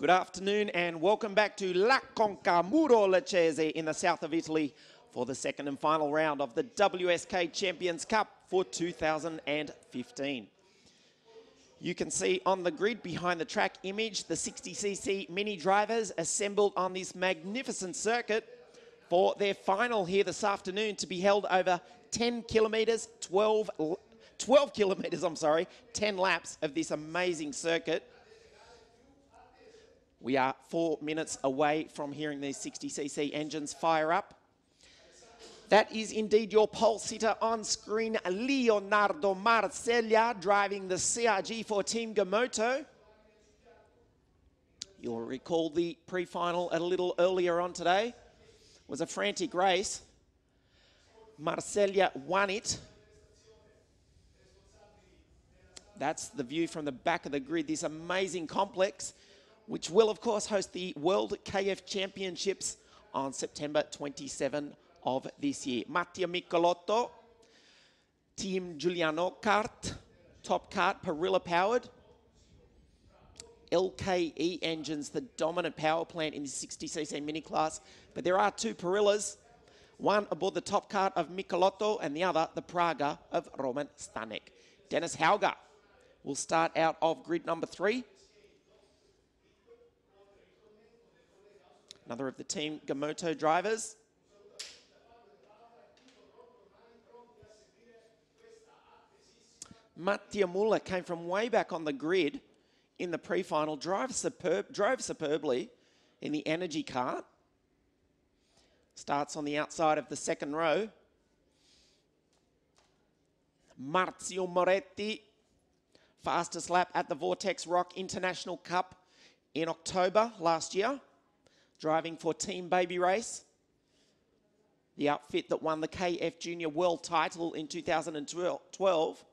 Good afternoon and welcome back to La Conca Muro Lecce in the south of Italy for the second and final round of the WSK Champions Cup for 2015. You can see on the grid behind the track image the 60cc mini drivers assembled on this magnificent circuit for their final here this afternoon to be held over 10 kilometres, 12 kilometres, 10 laps of this amazing circuit. We are 4 minutes away from hearing these 60cc engines fire up. That is indeed your pole sitter on screen, Leonardo Marceglia, driving the CRG for Team Gamoto. You'll recall the pre-final a little earlier on today. It was a frantic race. Marceglia won it. That's the view from the back of the grid, this amazing complex, which will, of course, host the World KF Championships on September 27 of this year. Mattia Michelotto, Team Giuliano Kart, top kart, Perilla powered. LKE engines, the dominant power plant in the 60cc mini class. But there are two Perillas, one aboard the top kart of Michelotto and the other, the Praga of Roman Stanek. Dennis Hauger will start out of grid number 3. Another of the Team Gamoto drivers. Mattia Muller came from way back on the grid in the pre-final, drove superbly in the energy kart. Starts on the outside of the second row. Marzio Moretti, fastest lap at the Vortex Rock International Cup in October last year, driving for Team Baby Race, the outfit that won the KF Junior World title in 2012.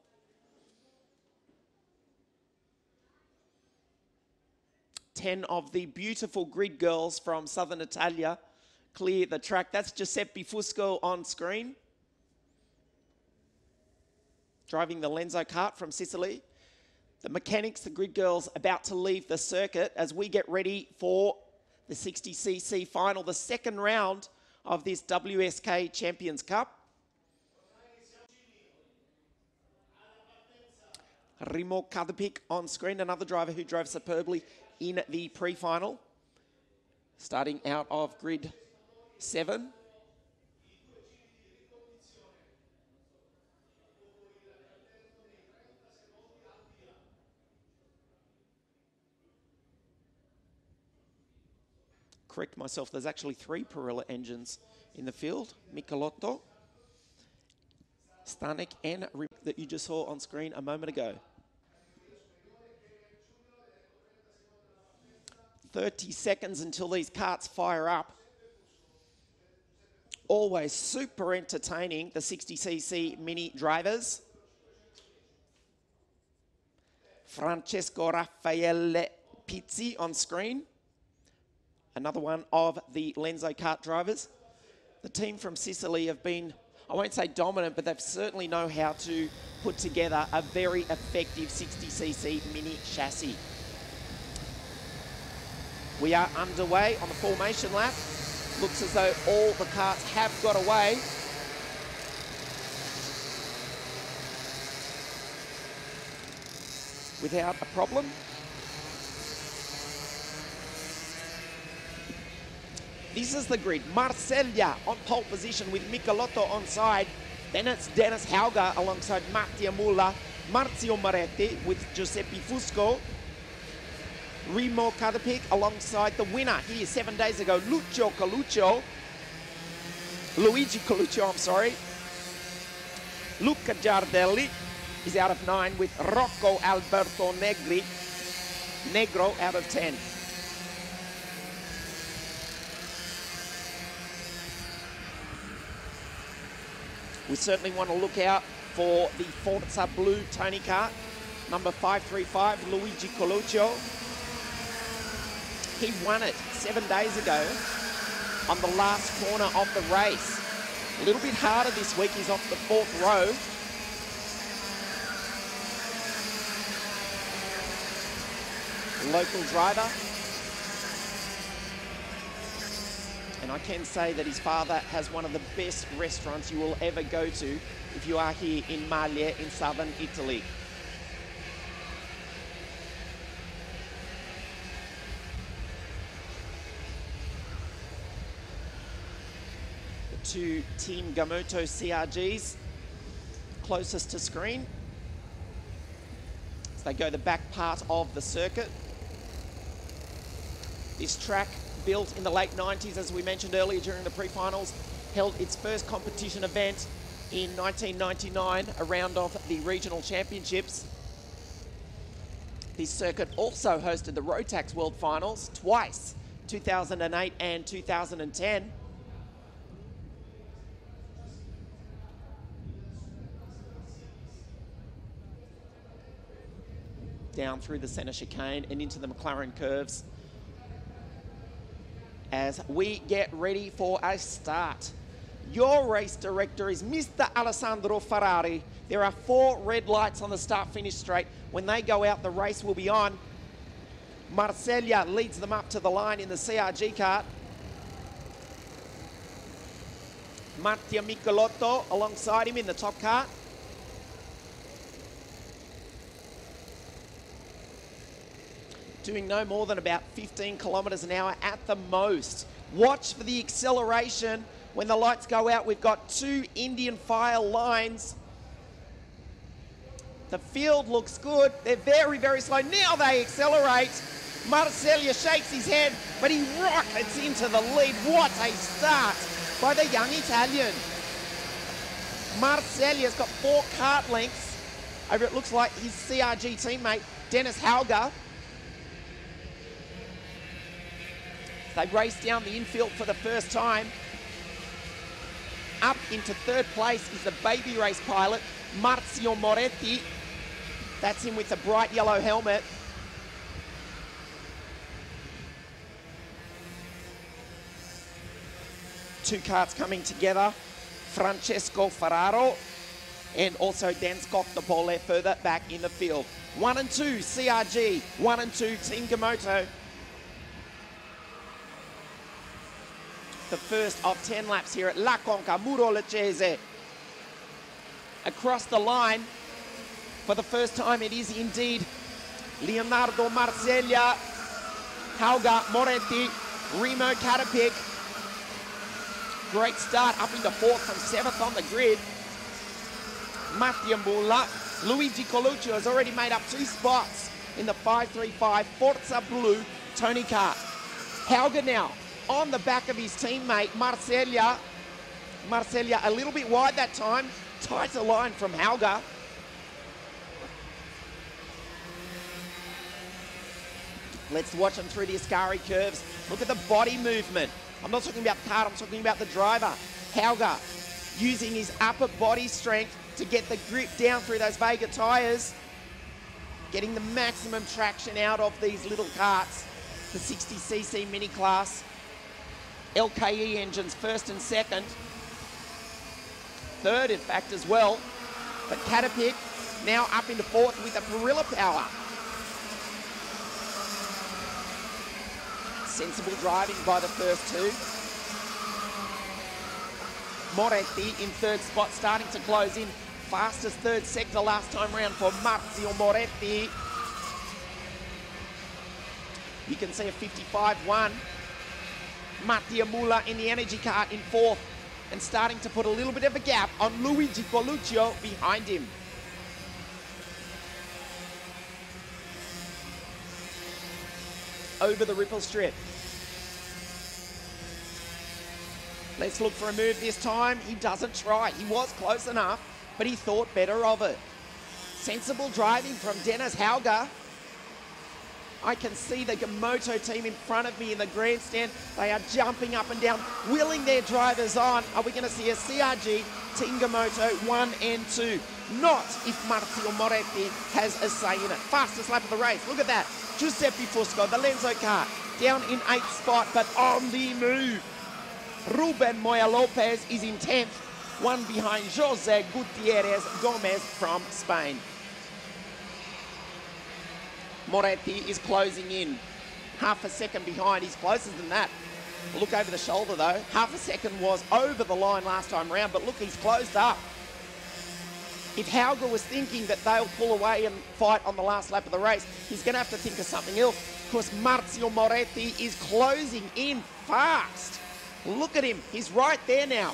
Ten of the beautiful grid girls from southern Italia clear the track. That's Giuseppe Fusco on screen, driving the Lenzo kart from Sicily. The mechanics, the grid girls, about to leave the circuit as we get ready for the 60cc final, the second round of this WSK Champions Cup. Remo Kadapik on screen, another driver who drove superbly in the pre-final, starting out of grid 7. Correct myself, there's actually 3 Perilla engines in the field. Michelotto, Stanek and that you just saw on screen a moment ago. 30 seconds until these karts fire up. Always super entertaining, the 60cc mini drivers. Francesco Raffaele Pizzi on screen. Another one of the Lenzo kart drivers. The team from Sicily have been, I won't say dominant, but they've certainly know how to put together a very effective 60cc mini chassis. We are underway on the formation lap. Looks as though all the karts have got away. Without a problem. This is the grid. Marceglia on pole position with Michelotto on side. Then it's Dennis Hauger alongside Mattia Muller, Marzio Moretti with Giuseppe Fusco. Remo Kadapik alongside the winner here 7 days ago, Luigi Coluccio, Luca Giardelli is out of 9 with Rocco Alberto Negro out of 10. We certainly want to look out for the Forza Blue Tony kart, number 535, Luigi Coluccio. He won it 7 days ago on the last corner of the race. A little bit harder this week, he's off the 4th row. Local driver, And I can say that his father has one of the best restaurants you will ever go to if you are here in Maglie in southern Italy. The two Team Gamoto CRGs closest to screen. So they go the back part of the circuit. This track, built in the late 90s, as we mentioned earlier during the pre-finals, held its first competition event in 1999, a round of the regional championships. This circuit also hosted the Rotax World Finals twice, 2008 and 2010. Down through the centre chicane and into the McLaren curves as we get ready for a start. Your race director is Mr. Alessandro Ferrari. There are 4 red lights on the start-finish straight. When they go out, the race will be on. Marceglia leads them up to the line in the CRG kart. Mattia Michelotto alongside him in the top kart. Doing no more than about 15 kilometres an hour at the most. Watch for the acceleration when the lights go out. We've got 2 Indian file lines. The field looks good. They're very, very slow. Now they accelerate. Marceglia shakes his head, but he rockets into the lead. What a start by the young Italian. Marceglia's got 4 kart lengths over, it looks like, his CRG teammate, Dennis Hauger. They race down the infield for the first time. Up into 3rd place is the baby race pilot, Marzio Moretti. That's him with the bright yellow helmet. Two karts coming together, Francesco Ferraro and also Dan Scottapole further back in the field. 1 and 2 CRG, 1 and 2 Team Gamoto. The first of 10 laps here at La Conca Muro Lecce. Across the line, for the first time, it is indeed Leonardo Marceglia, Hauger Moretti, Remo Catapik. Great start up into 4th from 7th on the grid. Mattia Mulla, Luigi Coluccio has already made up 2 spots in the 535 Forza Blu Tony kart. Hauger now on the back of his teammate, Marceglia. Marceglia a little bit wide that time. Tighter line from Hauger. Let's watch him through the Ascari curves. Look at the body movement. I'm not talking about the kart, I'm talking about the driver. Hauger using his upper body strength to get the grip down through those Vega tyres. Getting the maximum traction out of these little karts. The 60cc mini class. LKE engines 1st and 2nd. 3rd, in fact, as well. But Catapik now up into 4th with a Perilla power. Sensible driving by the first 2. Moretti in 3rd spot, starting to close in. Fastest 3rd sector last time round for Marzio Moretti. You can see a 55-1. Mattia Mulla in the energy kart in 4th and starting to put a little bit of a gap on Luigi Coluccio behind him. Over the ripple strip. Let's look for a move this time. He doesn't try. He was close enough, but he thought better of it. Sensible driving from Dennis Hauger. I can see the Gamoto team in front of me in the grandstand. They are jumping up and down, willing their drivers on. Are we going to see a CRG Team Gamoto 1 and 2? Not if Marzio Moretti has a say in it. Fastest lap of the race. Look at that. Giuseppe Fusco, the Lenzo kart, down in 8th spot, but on the move. Ruben Moya Lopez is in 10th, one behind Jose Gutierrez Gomez from Spain. Moretti is closing in. Half a second behind. He's closer than that. Look over the shoulder though. Half a second was over the line last time round, but look, he's closed up. If Hauger was thinking that they'll pull away and fight on the last lap of the race, he's going to have to think of something else, because Marzio Moretti is closing in fast. Look at him. He's right there now.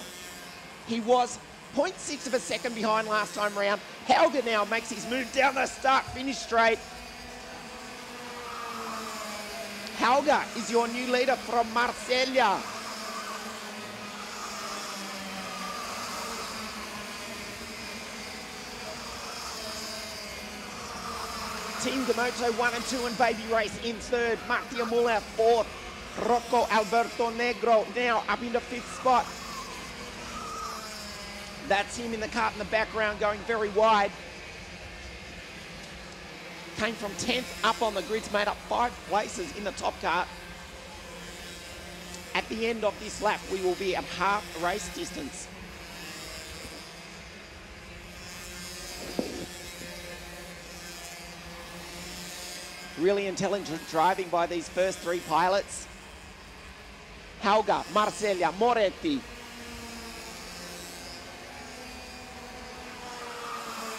He was 0.6 of a second behind last time round. Hauger now makes his move down the start-finish straight. Hauger is your new leader from Marsiglia. Team Gamoto 1 and 2 and Baby Race in third. Mattia Muller fourth. Rocco Alberto Negro now up into fifth spot. That's him in the cart in the background going very wide. Came from 10th up on the grids, made up 5 places in the top cart. At the end of this lap, we will be at half race distance. Really intelligent driving by these first 3 pilots. Hauger, Marsiglia, Moretti.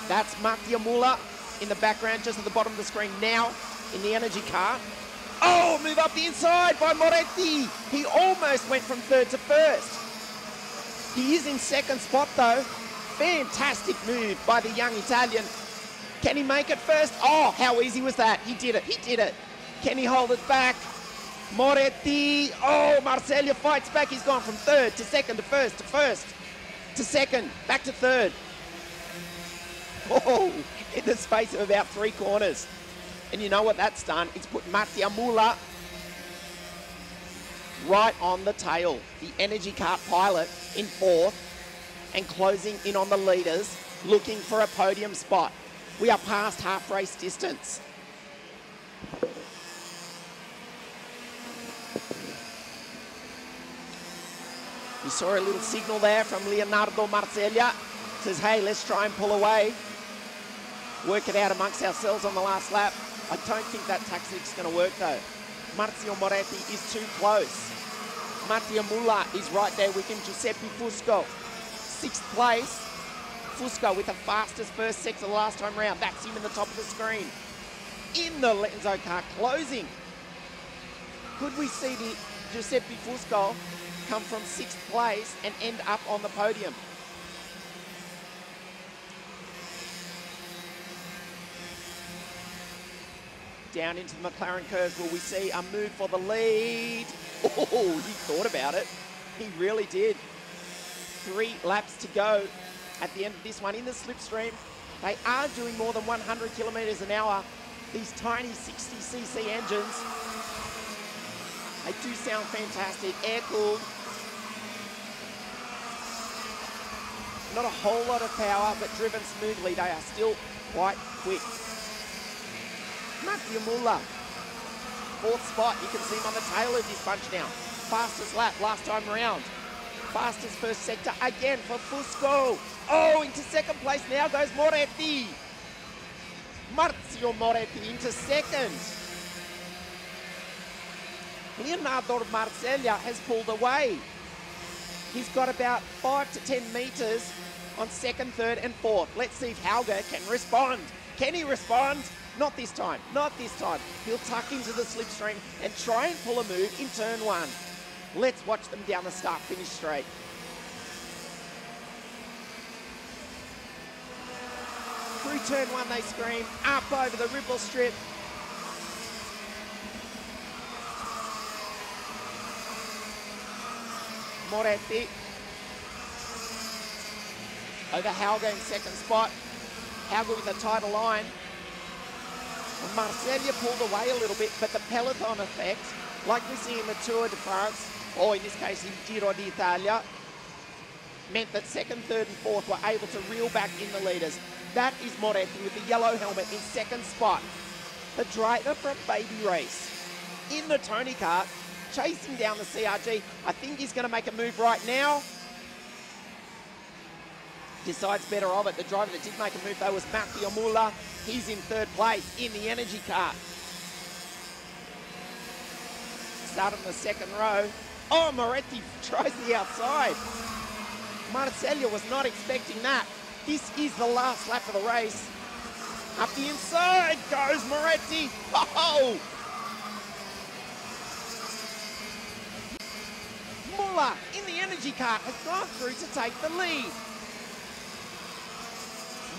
That's Mattia Muller in the background, just at the bottom of the screen now in the energy car. Oh, move up the inside by Moretti. He almost went from third to first. He is in second spot though. Fantastic move by the young Italian. Can he make it first? Oh, how easy was that? He did it, he did it. Can he hold it back? Moretti, oh, Marsiglia fights back. He's gone from third to second to first to first to second, back to third. Oh, in the space of about 3 corners. And you know what that's done? It's put Mattia Muller right on the tail. The energy cart pilot in fourth and closing in on the leaders, looking for a podium spot. We are past half race distance. You saw a little signal there from Leonardo Marsiglia. Says, hey, let's try and pull away. Work it out amongst ourselves on the last lap. I don't think that tactic's going to work though. Marzio Moretti is too close. Mattia Muller is right there with him. Giuseppe Fusco, 6th place. Fusco with the fastest first sector the last time round. That's him in the top of the screen. In the Lenzo car, closing. Could we see the Giuseppe Fusco come from 6th place and end up on the podium? Down into the McLaren curves, will we see a move for the lead? Oh, he thought about it. He really did. 3 laps to go at the end of this one. In the slipstream, they are doing more than 100 kilometers an hour. These tiny 60cc engines, they do sound fantastic, air-cooled. Not a whole lot of power, but driven smoothly, they are still quite quick. Mattia Muller, 4th spot. You can see him on the tail of this bunch now. Fastest lap last time around. Fastest first sector again for Fusco. Oh, into second place now goes Moretti. Marzio Moretti into second. Leonardo Marsiglia has pulled away. He's got about 5 to 10 meters on second, third, and fourth. Let's see if Hauger can respond. Can he respond? Not this time, not this time. He'll tuck into the slipstream and try and pull a move in turn 1. Let's watch them down the start-finish straight. Through turn 1 they scream, up over the ripple strip. Moretti. Over Hauger in second spot. Hauger with a tighter line. Marsiglia pulled away a little bit, but the peloton effect, like we see in the Tour de France, or in this case in Giro d'Italia, meant that second, third and fourth were able to reel back in the leaders. That is Moretti with the yellow helmet in second spot. The driver from Baby Race in the Tony kart, chasing down the CRG. I think he's going to make a move right now. Decides better of it. The driver that did make a move though was Mattia Muller. He's in third place in the energy car. Start in the second row. Oh, Moretti tries the outside. Marcella was not expecting that. This is the last lap of the race. Up the inside goes Moretti. Oh! Muller in the energy cart has gone through to take the lead.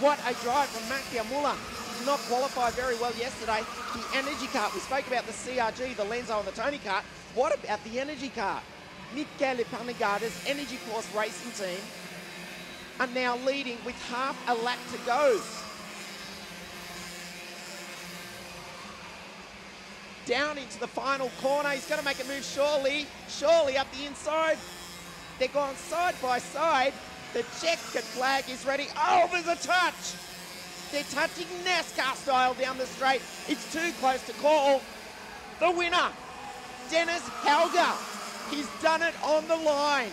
What a drive from Mattia Muller. Did not qualify very well yesterday. The energy cart, we spoke about the CRG, the Lenzo and the Tony kart. What about the energy cart? Michele Panigada's Energy Force racing team are now leading with half a lap to go. Down into the final corner. He's going to make a move, surely. Surely up the inside. They're gone side by side. The checkered flag is ready. Oh, there's a touch. They're touching NASCAR style down the straight. It's too close to call. The winner, Dennis Helger. He's done it on the line.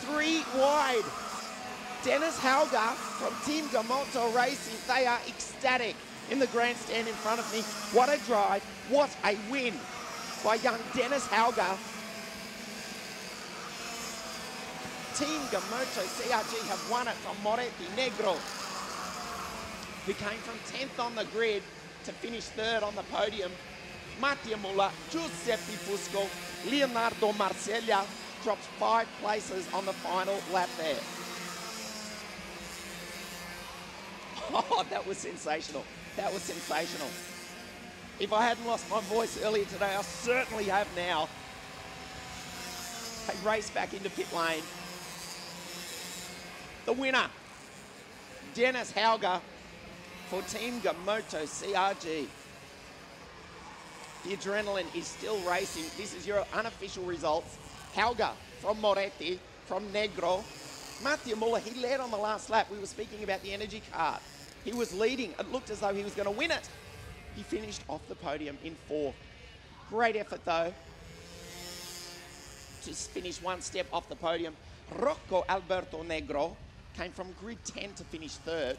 3 wide. Dennis Helger from Team Gamoto Racing. They are ecstatic in the grandstand in front of me. What a drive. What a win by young Dennis Helger. Team Gamoto CRG have won it from Moretti Negro, who came from 10th on the grid to finish 3rd on the podium. Mattia Muller, Giuseppe Fusco, Leonardo Marcella drops 5 places on the final lap there. Oh, that was sensational. That was sensational. If I hadn't lost my voice earlier today, I certainly have now. They race back into pit lane. The winner, Dennis Helger for Team Gamoto CRG. The adrenaline is still racing. This is your unofficial results. Helger from Moretti, from Negro. Mattia Muller, he led on the last lap. We were speaking about the energy cart. He was leading. It looked as though he was going to win it. He finished off the podium in 4th. Great effort, though, to finish 1 step off the podium. Rocco Alberto Negro came from grid 10 to finish 3rd.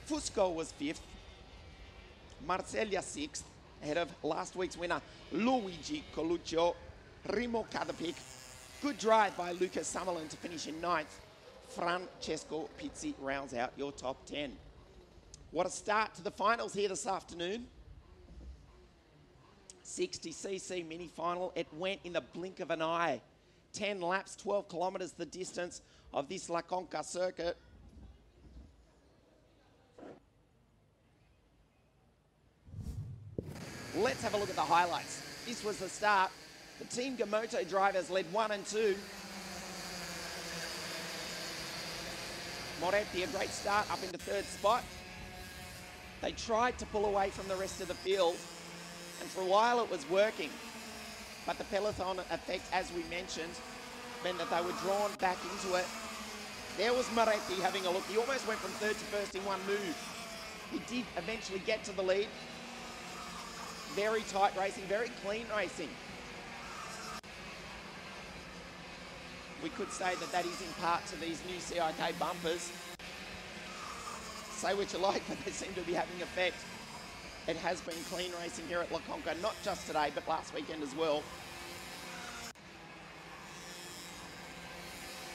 Fusco was 5th. Marcella 6th, ahead of last week's winner, Luigi Coluccio. Remo Cadapik. Good drive by Lucas Summerlin to finish in 9th. Francesco Pizzi rounds out your top 10. What a start to the finals here this afternoon. 60cc mini final. It went in the blink of an eye. 10 laps, 12 kilometres the distance of this La Conca circuit. Let's have a look at the highlights. This was the start. The Team Gamoto drivers led 1 and 2. Moretti, a great start up into 3rd spot. They tried to pull away from the rest of the field, and for a while it was working. But the peloton effect, as we mentioned, meant that they were drawn back into it. There was Moretti having a look. He almost went from 3rd to 1st in 1 move. He did eventually get to the lead. Very tight racing, very clean racing. We could say that that is in part to these new CIK bumpers. Say what you like, but they seem to be having effect. It has been clean racing here at La Conca, not just today, but last weekend as well.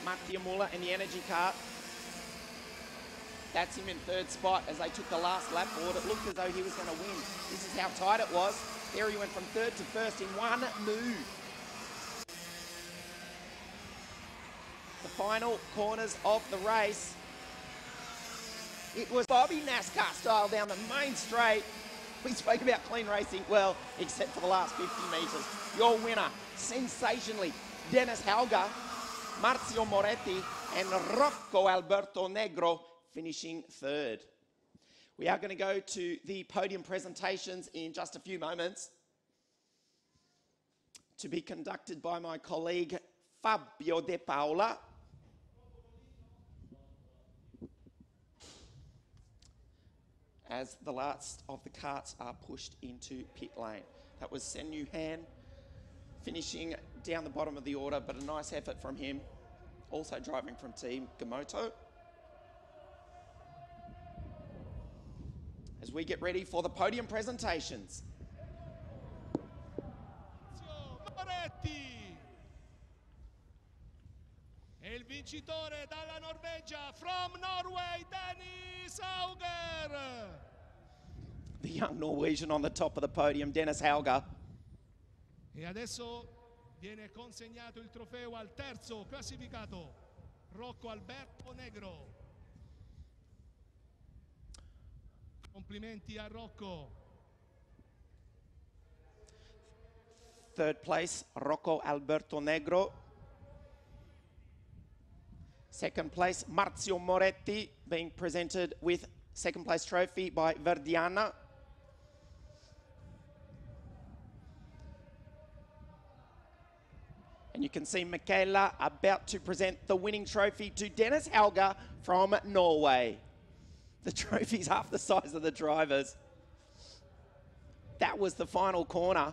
Mattia Muller in the energy cart. That's him in 3rd spot as they took the last lap forward. It looked as though he was going to win. This is how tight it was. There he went from 3rd to 1st in 1 move. The final corners of the race. It was Bobby NASCAR style down the main straight. We spoke about clean racing, well, except for the last 50 metres. Your winner, sensationally, Dennis Helger, Marzio Moretti, and Rocco Alberto Negro finishing 3rd. We are going to go to the podium presentations in just a few moments, to be conducted by my colleague Fabio De Paola. As the last of the carts are pushed into pit lane. That was Sen Yu Han finishing down the bottom of the order, but a nice effort from him. Also driving from Team Gamoto. As we get ready for the podium presentations. Moretti, vincitore dalla Norvegia, from Norway, Dennis Hauger. The young Norwegian on the top of the podium, Dennis Hauger. E adesso viene consegnato il trofeo al terzo classificato, Rocco Alberto Negro. Complimenti a Rocco. Third place, Rocco Alberto Negro. Second place, Marzio Moretti, being presented with second place trophy by Verdiana. And you can see Michaela about to present the winning trophy to Dennis Hauger from Norway. The trophy's half the size of the drivers. That was the final corner.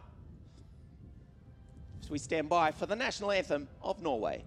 As we stand by for the national anthem of Norway.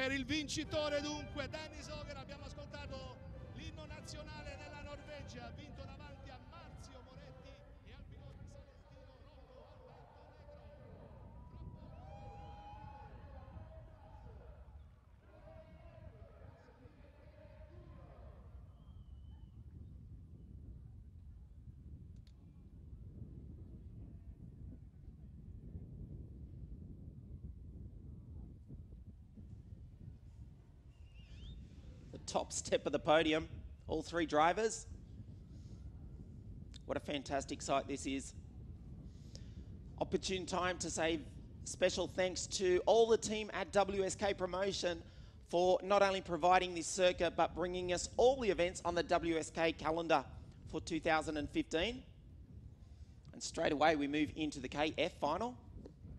Per il vincitore dunque Dennis Hauger abbiamo ascoltato l'inno nazionale della Norvegia, vinto davanti a Marzio Moretti e al pilota salentino Rocco Top step of the podium, all three drivers. What a fantastic sight this is. Opportune time to say special thanks to all the team at WSK Promotion for not only providing this circuit, but bringing us all the events on the WSK calendar for 2015. And straight away we move into the KF final.